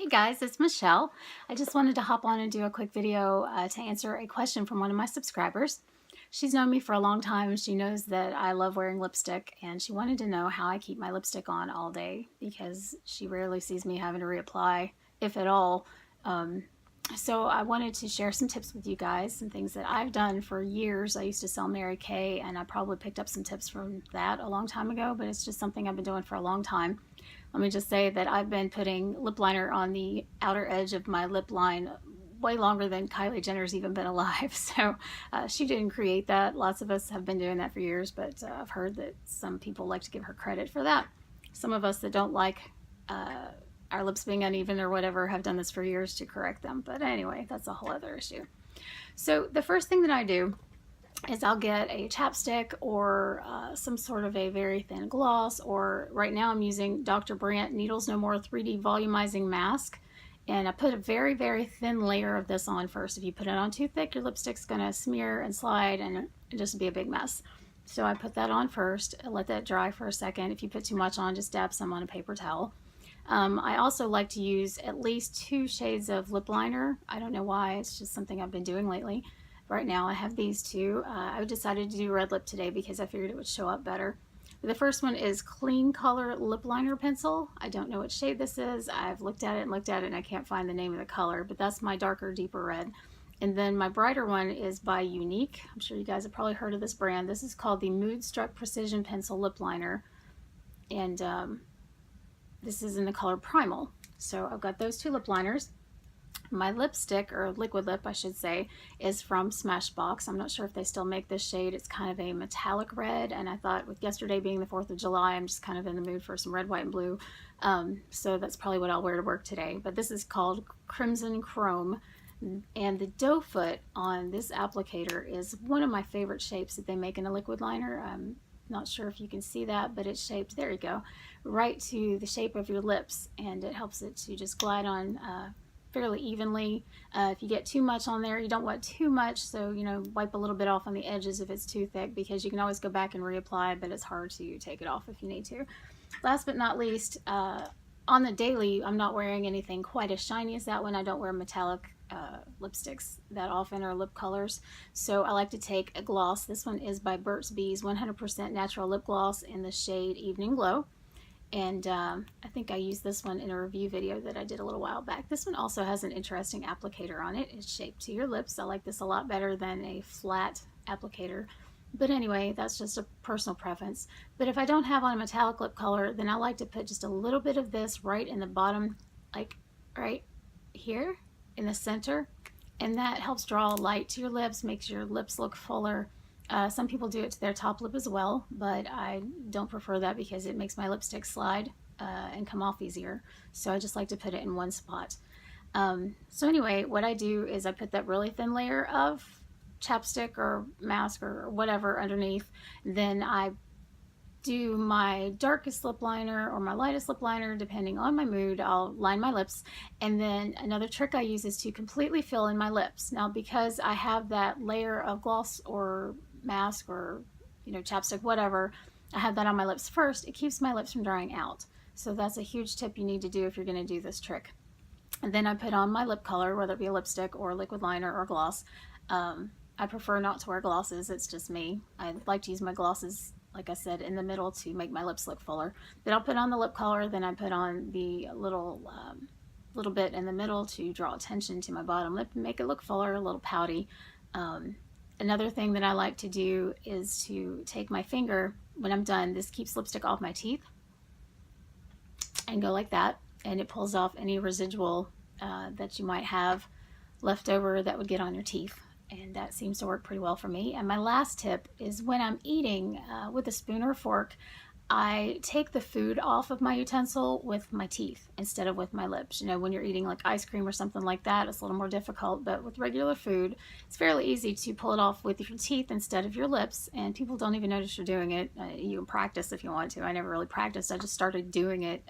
Guys, it's Michelle. I just wanted to hop on and do a quick video to answer a question from one of my subscribers. She's known me for a long time. She knows that I love wearing lipstick, and she wanted to know how I keep my lipstick on all day because she rarely sees me having to reapply, if at all. So I wanted to share some tips with you guys, some things that I've done for years. I used to sell Mary Kay, and I probably picked up some tips from that a long time ago, but it's just something I've been doing for a long time. Let me just say that I've been putting lip liner on the outer edge of my lip line way longer than Kylie Jenner's even been alive. So she didn't create that. Lots of us have been doing that for years, but I've heard that some people like to give her credit for that. Some of us that don't like our lips being uneven or whatever have done this for years to correct them. But anyway, that's a whole other issue. So the first thing that I do is I'll get a chapstick or some sort of a very thin gloss, or right now I'm using Dr. Brandt Needles No More 3D Volumizing Mask, and I put a very, very thin layer of this on first. If you put it on too thick, your lipstick's gonna smear and slide and just be a big mess. So I put that on first, let that dry for a second. If you put too much on, just dab some on a paper towel. I also like to use at least 2 shades of lip liner. I don't know why, it's just something I've been doing lately. Right now I have these two. I decided to do red lip today because I figured it would show up better. The first one is KLEANCOLOR Lip Liner Pencil. I don't know what shade this is. I've looked at it and I can't find the name of the color, but that's my darker, deeper red. And then my brighter one is by younique. I'm sure you guys have probably heard of this brand. This is called the Moodstruck Precision Pencil Lip Liner. And this is in the color PRIMAL. So I've got those 2 lip liners. My lipstick, or liquid lip I should say, is from Smashbox. I'm not sure if they still make this shade. It's kind of a metallic red, and I thought with yesterday being the 4th of July, I'm just kind of in the mood for some red, white, and blue. So that's probably what I'll wear to work today. But this is called Crimson Chrome, and the doe foot on this applicator is one of my favorite shapes that they make in a liquid liner. I'm not sure if you can see that, but it's shaped, there you go, right to the shape of your lips, and it helps it to just glide on fairly evenly. If you get too much on there, you don't want too much, so wipe a little bit off on the edges if it's too thick, because you can always go back and reapply, but it's hard to take it off if you need to. Last but not least, on the daily, I'm not wearing anything quite as shiny as that one. I don't wear metallic lipsticks that often, or lip colors, so I like to take a gloss. This one is by BURT'S 100% natural lip gloss in the shade Evening Glow. And I think I used this one in a review video that I did a little while back. This one also has an interesting applicator on it. It's shaped to your lips. I like this a lot better than a flat applicator. But anyway, that's just a personal preference. But if I don't have on a metallic lip color, then I like to put just a little bit of this right in the bottom, like right here in the center. And that helps draw light to your lips, makes your lips look fuller. Some people do it to their top lip as well, but I don't prefer that because it makes my lipstick slide and come off easier. So I just like to put it in one spot. So anyway, what I do is I put that really thin layer of chapstick or mask or whatever underneath. Then I do my darkest lip liner or my lightest lip liner, depending on my mood. I'll line my lips, and then another trick I use is to completely fill in my lips. Now, because I have that layer of gloss or mask or chapstick, whatever, I have that on my lips first, it keeps my lips from drying out. So that's a huge tip you need to do if you're going to do this trick. And then I put on my lip color, whether it be a lipstick or a liquid liner or gloss. I prefer not to wear glosses, it's just me. I like to use my glosses, like I said, in the middle to make my lips look fuller. Then I'll put on the lip color, then I put on the little bit in the middle to draw attention to my bottom lip and make it look fuller, a little pouty. Another thing that I like to do is to take my finger when I'm done. This keeps lipstick off my teeth, and go like that, and it pulls off any residual that you might have left over that would get on your teeth, and that seems to work pretty well for me. And my last tip is when I'm eating with a spoon or fork, I take the food off of my utensil with my teeth instead of with my lips. When you're eating like ice cream or something like that, it's a little more difficult, but with regular food, it's fairly easy to pull it off with your teeth instead of your lips, and people don't even notice you're doing it. You can practice if you want to. I never really practiced. I just started doing it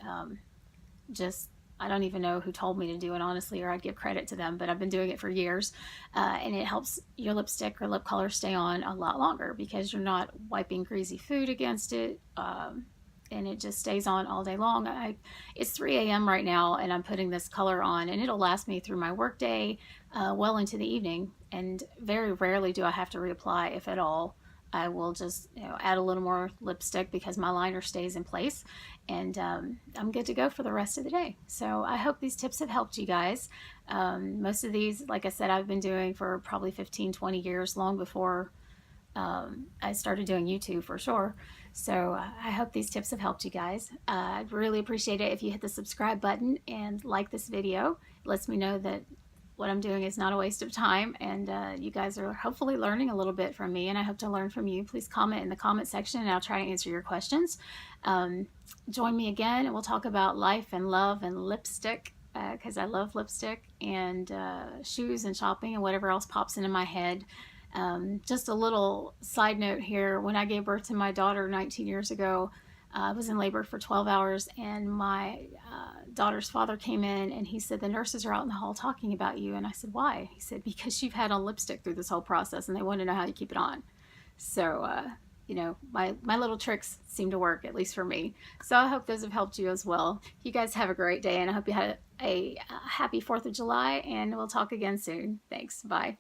I don't even know who told me to do it, honestly, or I'd give credit to them, but I've been doing it for years, and it helps your lipstick or lip color stay on a lot longer because you're not wiping greasy food against it, and it just stays on all day long. It's 3 a.m. right now, and I'm putting this color on, and it'll last me through my work day, well into the evening, and very rarely do I have to reapply, if at all. I will just, add a little more lipstick because my liner stays in place, and I'm good to go for the rest of the day. So I hope these tips have helped you guys. Most of these, like I said, I've been doing for probably 15-20 years, long before I started doing YouTube, for sure. So I hope these tips have helped you guys. I'd really appreciate it if you hit the subscribe button and like this video. It lets me know that what I'm doing is not a waste of time, and you guys are hopefully learning a little bit from me, and I hope to learn from you. Please comment in the comment section, and I'll try to answer your questions. Join me again, and we'll talk about life and love and lipstick, because I love lipstick, and shoes and shopping and whatever else pops into my head. Just a little side note here: when I gave birth to my daughter 19 years ago, I was in labor for 12 hours, and my daughter's father came in, and he said, "The nurses are out in the hall talking about you." And I said, "Why?" He said, "Because you've had on lipstick through this whole process, and they want to know how you keep it on." So, my little tricks seem to work, at least for me. So I hope those have helped you as well. You guys have a great day, and I hope you had a happy 4th of July, and we'll talk again soon. Thanks. Bye.